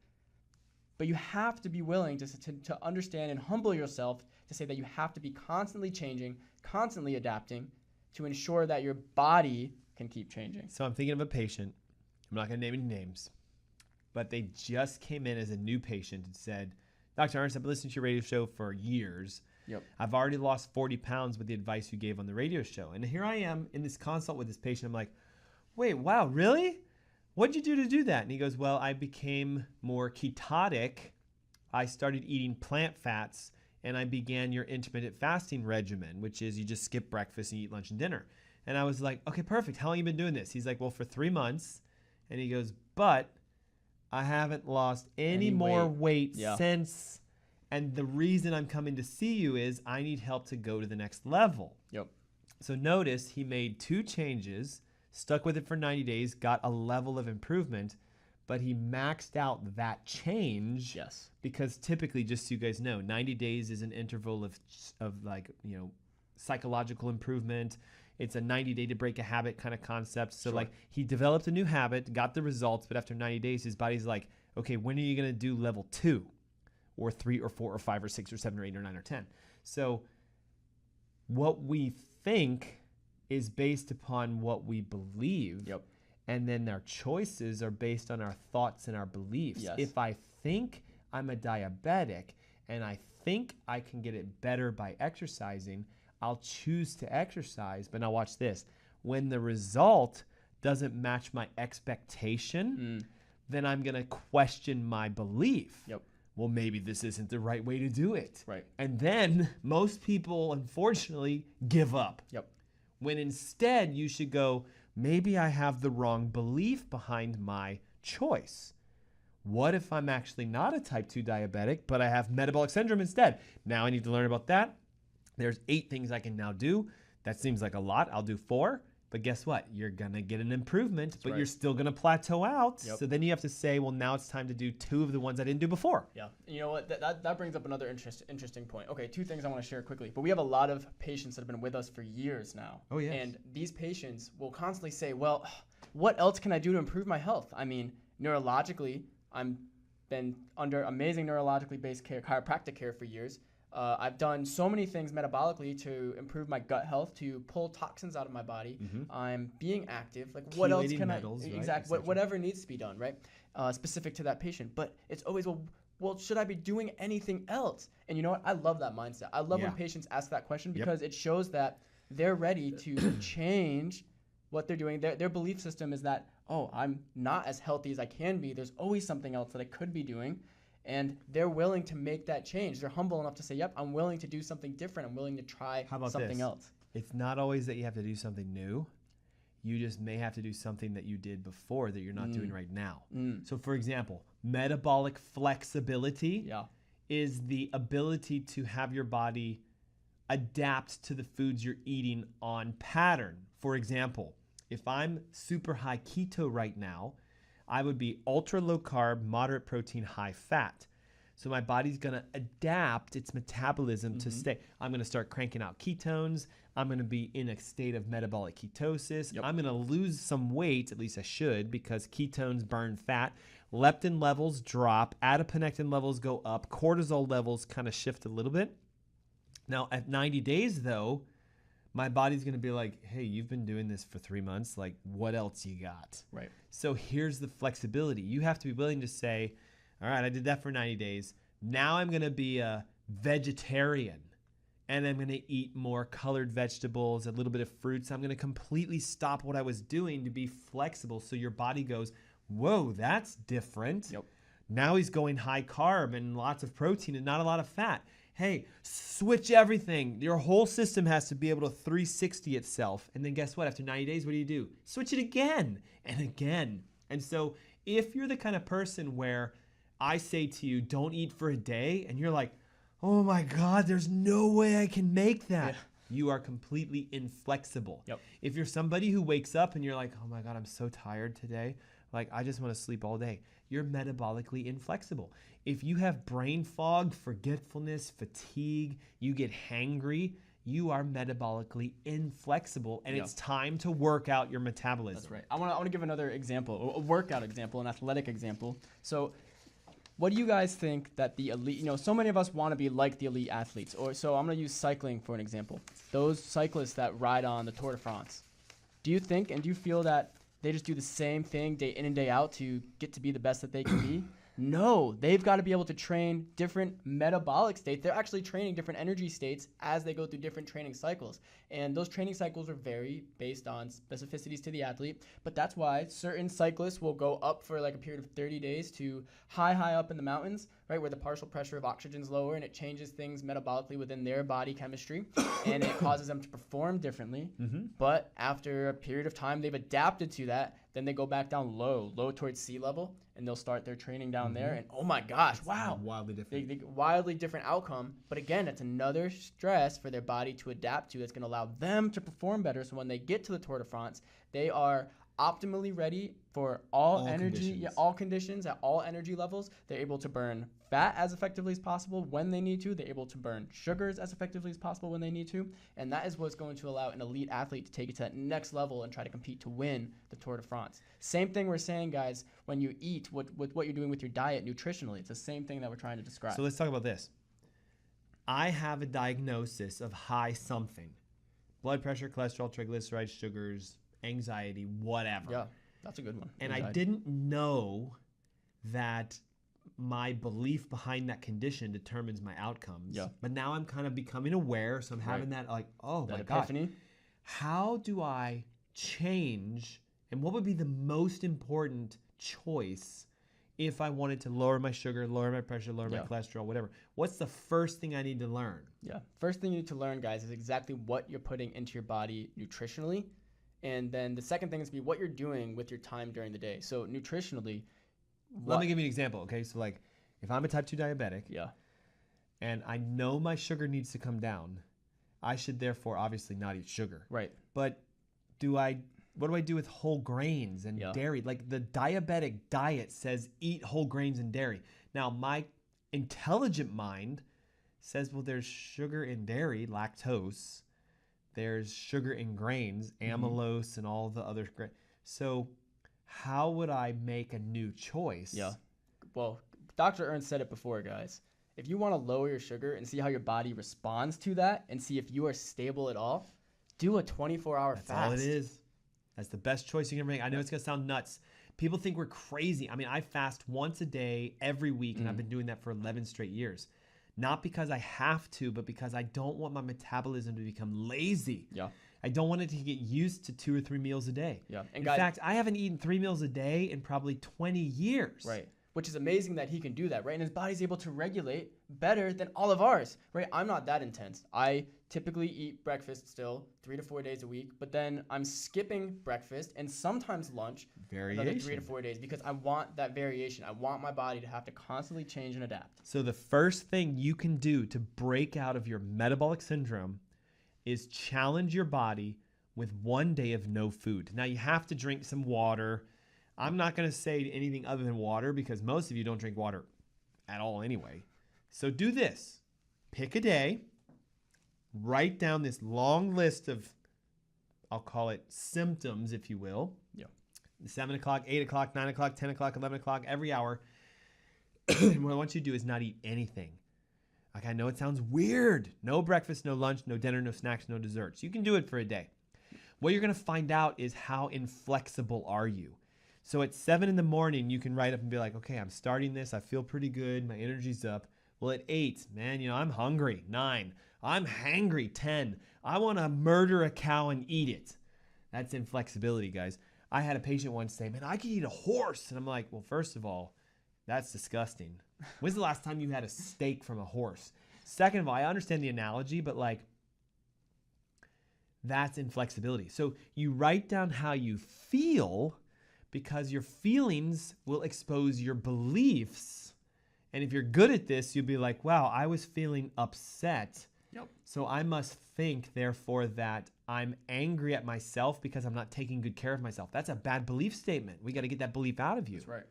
But you have to be willing to understand and humble yourself to say that you have to be constantly changing, constantly adapting to ensure that your body can keep changing. So I'm thinking of a patient. I'm not going to name any names, but they just came in as a new patient and said, Dr. Ernst, I've been listening to your radio show for years. Yep. I've already lost 40 pounds with the advice you gave on the radio show. And here I am in this consult with this patient. I'm like, wait, wow, really? What'd you do to do that? And he goes, well, I became more ketotic. I started eating plant fats, and I began your intermittent fasting regimen, which is you just skip breakfast and eat lunch and dinner. And I was like, okay, perfect. How long have you been doing this? He's like, well, for 3 months. And he goes, but I haven't lost any more weight since. And the reason I'm coming to see you is I need help to go to the next level. Yep. So notice he made 2 changes, stuck with it for 90 days, got a level of improvement, but he maxed out that change. Yes. Because typically, just so you guys know, 90 days is an interval of psychological improvement. It's a 90-day to break a habit kind of concept. So like he developed a new habit, got the results, but after 90 days, his body's like, okay, when are you going to do level 2 or 3 or 4 or 5 or 6 or 7 or 8 or 9 or 10? So what we think is based upon what we believe. Yep. And then our choices are based on our thoughts and our beliefs. Yes. If I think I'm a diabetic and I think I can get it better by exercising, I'll choose to exercise. But now watch this. When the result doesn't match my expectation, then I'm going to question my belief. Yep. well, maybe this isn't the right way to do it. Right. And then most people, unfortunately, give up. Yep. When instead you should go, maybe I have the wrong belief behind my choice. What if I'm actually not a type 2 diabetic, but I have metabolic syndrome instead? Now I need to learn about that. There's 8 things I can now do. That seems like a lot. I'll do 4. But guess what? You're going to get an improvement, but you're still going to plateau out. Yep. So then you have to say, well, now it's time to do 2 of the ones I didn't do before. Yeah. And you know what? That brings up another interesting point. Okay, 2 things I want to share quickly. But we have a lot of patients that have been with us for years now. Oh, yes. And these patients will constantly say, well, what else can I do to improve my health? I mean, neurologically, I'm been under amazing neurologically based care, chiropractic care for years. I've done so many things metabolically to improve my gut health, to pull toxins out of my body. I'm being active. Like, what else can metals, I? right? Exactly. Whatever needs to be done, right? Specific to that patient. But it's always, well, should I be doing anything else? And you know what? I love that mindset. I love when patients ask that question because it shows that they're ready to change what they're doing. Their belief system is that, oh, I'm not as healthy as I can be. There's always something else that I could be doing. And they're willing to make that change. They're humble enough to say, yep, I'm willing to do something different. I'm willing to try something else. It's not always that you have to do something new. You just may have to do something that you did before that you're not doing right now. So for example, metabolic flexibility is the ability to have your body adapt to the foods you're eating on pattern. For example, if I'm super high keto right now, I would be ultra low carb, moderate protein, high fat. So my body's gonna adapt its metabolism to stay. I'm gonna start cranking out ketones. I'm gonna be in a state of metabolic ketosis. I'm gonna lose some weight, at least I should, because ketones burn fat. Leptin levels drop, adiponectin levels go up, cortisol levels kind of shift a little bit. Now at 90 days though, my body's gonna be like, hey, you've been doing this for 3 months, like what else you got? Right. So here's the flexibility. You have to be willing to say, all right, I did that for 90 days. Now I'm gonna be a vegetarian and I'm gonna eat more colored vegetables, a little bit of fruits. I'm gonna completely stop what I was doing to be flexible so your body goes, whoa, that's different. Yep. Now he's going high carb and lots of protein and not a lot of fat. Hey, switch everything. Your whole system has to be able to 360 itself. And then guess what? After 90 days, what do? Switch it again and again. And so if you're the kind of person where I say to you, don't eat for a day, and you're like, oh my God, there's no way I can make that. You are completely inflexible. Yep. If you're somebody who wakes up and you're like, oh my God, I'm so tired today. Like, I just want to sleep all day. You're metabolically inflexible. If you have brain fog, forgetfulness, fatigue, you get hangry, you are metabolically inflexible, and it's time to work out your metabolism. That's right. I want to give another example, a workout example, an athletic example. So what do you guys think that the elite, so many of us want to be like the elite athletes. So I'm going to use cycling for an example. Those cyclists that ride on the Tour de France. Do you think and do you feel that they just do the same thing day in and day out to get to be the best that they can be? No, they've got to be able to train different metabolic states. They're actually training different energy states as they go through different training cycles. And those training cycles are very based on specificities to the athlete. But that's why certain cyclists will go up for like a period of 30 days to high up in the mountains, right, where the partial pressure of oxygen is lower and it changes things metabolically within their body chemistry and it causes them to perform differently. But after a period of time, they've adapted to that. Then they go back down low towards sea level, and they'll start their training down there. And oh my gosh, wow. Wildly different. They wildly different outcome. But again, it's another stress for their body to adapt to that's going to allow them to perform better. So when they get to the Tour de France, they are optimally ready for all energy, conditions. all conditions at all energy levels. They're able to burn fat as effectively as possible when they need to. They're able to burn sugars as effectively as possible when they need to. And that is what's going to allow an elite athlete to take it to that next level and try to compete to win the Tour de France. Same thing we're saying, guys, when you eat, with what you're doing with your diet nutritionally. It's the same thing that we're trying to describe. So let's talk about this. I have a diagnosis of high something. Blood pressure, cholesterol, triglycerides, sugars, anxiety, whatever. Yeah, that's a good one. And Anxiety. I didn't know that my belief behind that condition determines my outcomes. Yeah. But now I'm kind of becoming aware, so I'm having that like, oh That my God. epiphany. How do I change, and what would be the most important choice if I wanted to lower my sugar, lower my pressure, lower my Yeah. cholesterol, whatever, what's the first thing I need to learn? Yeah. First thing you need to learn, guys, is exactly what you're putting into your body nutritionally. And then the second thing is to be what you're doing with your time during the day. So nutritionally, Let me give you an example, okay? So like if I'm a type 2 diabetic Yeah. and I know my sugar needs to come down, I should therefore obviously not eat sugar. Right. But what do I do with whole grains and Yeah. dairy? Like the diabetic diet says eat whole grains and dairy. Now my intelligent mind says, well, there's sugar in dairy, lactose. There's sugar in grains, amylose, and all the other grains. So how would I make a new choice? Yeah. Well, Dr. Ernst said it before, guys. If you want to lower your sugar and see how your body responds to that and see if you are stable at all, do a 24-hour That's fast. all it is. That's the best choice you can make. I know it's going to sound nuts. People think we're crazy. I mean, I fast once a day every week, and I've been doing that for 11 straight years. Not because I have to, but because I don't want my metabolism to become lazy. Yeah. I don't want it to get used to 2 or 3 meals a day. Yeah. And In guys, fact, I haven't eaten 3 meals a day in probably 20 years. right. Which is amazing that he can do that, right? And his body's able to regulate better than all of ours, right? I'm not that intense. I typically eat breakfast still 3 to 4 days a week, but then I'm skipping breakfast and sometimes lunch another 3 to 4 days because I want that variation. I want my body to have to constantly change and adapt. So the first thing you can do to break out of your metabolic syndrome is challenge your body with 1 day of no food. Now you have to drink some water. I'm not going to say anything other than water because most of you don't drink water at all anyway. So do this. Pick a day. Write down this long list of, I'll call it symptoms, if you will. Yeah. 7 o'clock, 8 o'clock, 9 o'clock, 10 o'clock, 11 o'clock, every hour. What I want you to do is not eat anything. Like, I know it sounds weird. No breakfast, no lunch, no dinner, no snacks, no desserts. You can do it for a day. What you're going to find out is how inflexible are you. So at 7 in the morning, you can write up and be like, okay, I'm starting this. I feel pretty good. My energy's up. Well, at 8, man, I'm hungry. 9, I'm hangry. 10, I want to murder a cow and eat it. That's inflexibility, guys. I had a patient once say, man, I could eat a horse. And I'm like, well, first of all, that's disgusting. When's the last time you had a steak from a horse? Second of all, I understand the analogy, but like, that's inflexibility. So you write down how you feel because your feelings will expose your beliefs. And if you're good at this, you'll be like, wow, I was feeling upset. Yep. So I must think, therefore, that I'm angry at myself because I'm not taking good care of myself. That's a bad belief statement. We got to get that belief out of you. That's right.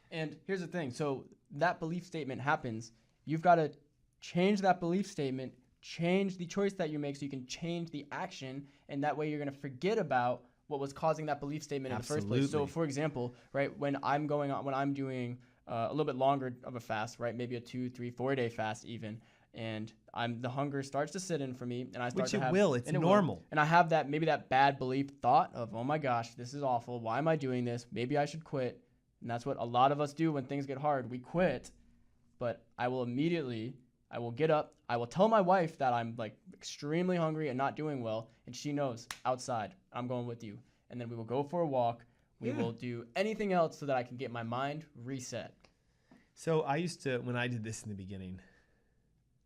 And here's the thing. So that belief statement happens. You've got to change that belief statement, change the choice that you make so you can change the action. And that way you're going to forget about what was causing that belief statement in the first place. So for example, right, when I'm doing a little bit longer of a fast, right, maybe a 2, 3, 4 day fast even, and the hunger starts to sit in for me, and I start to have, it's normal. and I have that maybe that bad belief thought of, oh my gosh, this is awful. Why am I doing this? Maybe I should quit. And that's what a lot of us do when things get hard. We quit. But I will get up. I will tell my wife that I'm like extremely hungry and not doing well, and she knows outside I'm going with you. And then we will go for a walk. We will do anything else so that I can get my mind reset. So I used to, when I did this in the beginning,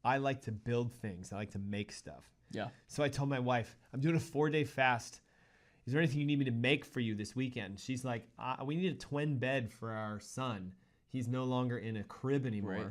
I like to build things. I like to make stuff. Yeah. So I told my wife, I'm doing a 4-day fast. Is there anything you need me to make for you this weekend? She's like, we need a twin bed for our son. He's no longer in a crib anymore. Right.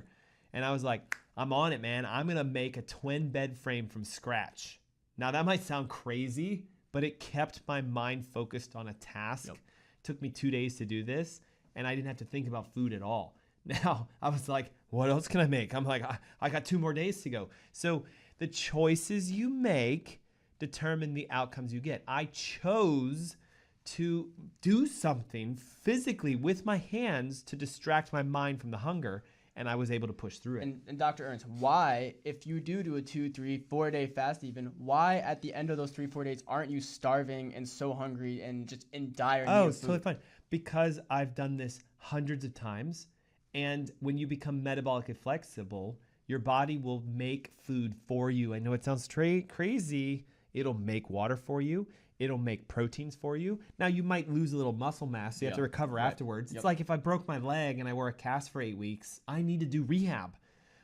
And I was like, I'm on it, man. I'm going to make a twin bed frame from scratch. Now, that might sound crazy, but it kept my mind focused on a task. Yep. It took me 2 days to do this, and I didn't have to think about food at all. Now, I was like, what else can I make? I'm like, I got 2 more days to go. So the choices you make determine the outcomes you get. I chose to do something physically with my hands to distract my mind from the hunger, and I was able to push through it. And Dr. Ernst, why, if you do a 2, 3, 4 day fast even, why at the end of those 3, 4 days aren't you starving and so hungry and just in dire need of it's food? totally fine. Because I've done this hundreds of times, and when you become metabolically flexible, your body will make food for you. I know it sounds crazy. It'll make water for you. It'll make proteins for you. Now, you might lose a little muscle mass, so you have to recover afterwards. It's like if I broke my leg and I wore a cast for 8 weeks, I need to do rehab.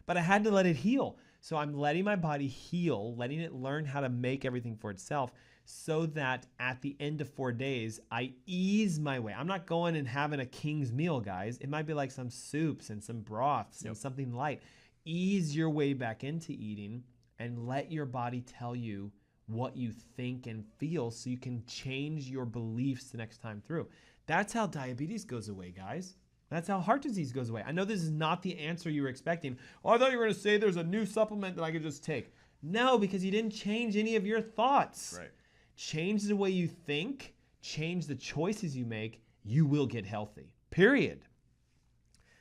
But I had to let it heal. So I'm letting my body heal, letting it learn how to make everything for itself, so that at the end of 4 days, I ease my way. I'm not going and having a king's meal, guys. It might be like some soups and some broths and something light. Ease your way back into eating and let your body tell you what you think and feel so you can change your beliefs the next time through. That's how diabetes goes away, guys. That's how heart disease goes away. I know this is not the answer you were expecting. Oh, I thought you were going to say there's a new supplement that I could just take. No, because you didn't change any of your thoughts. Right. Change the way you think, change the choices you make, you will get healthy. Period.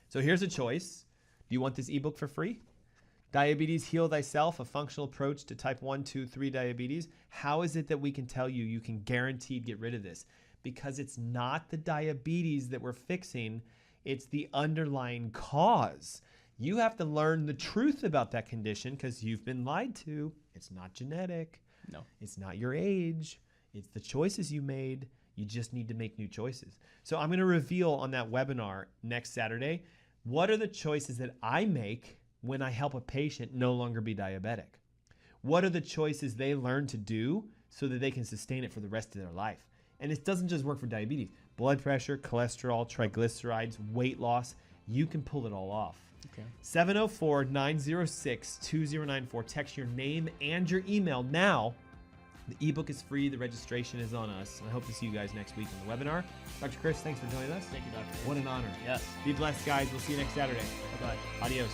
So here's a choice. Do you want this ebook for free? Diabetes Heal Thyself, a functional approach to type 1, 2, 3 diabetes. How is it that we can tell you you can guaranteed get rid of this? Because it's not the diabetes that we're fixing, it's the underlying cause. You have to learn the truth about that condition because you've been lied to. It's not genetic. No. It's not your age. It's the choices you made. You just need to make new choices. So I'm going to reveal on that webinar next Saturday, what are the choices that I make when I help a patient no longer be diabetic? What are the choices they learn to do so that they can sustain it for the rest of their life? And it doesn't just work for diabetes. Blood pressure, cholesterol, triglycerides, weight loss, you can pull it all off. Okay. 704-906-2094. Text your name and your email now. The ebook is free. The registration is on us. I hope to see you guys next week on the webinar. Dr. Chris, thanks for joining us. Thank you, Doctor. What an honor. Yes. Be blessed, guys. We'll see you next Saturday. Bye-bye. Adios.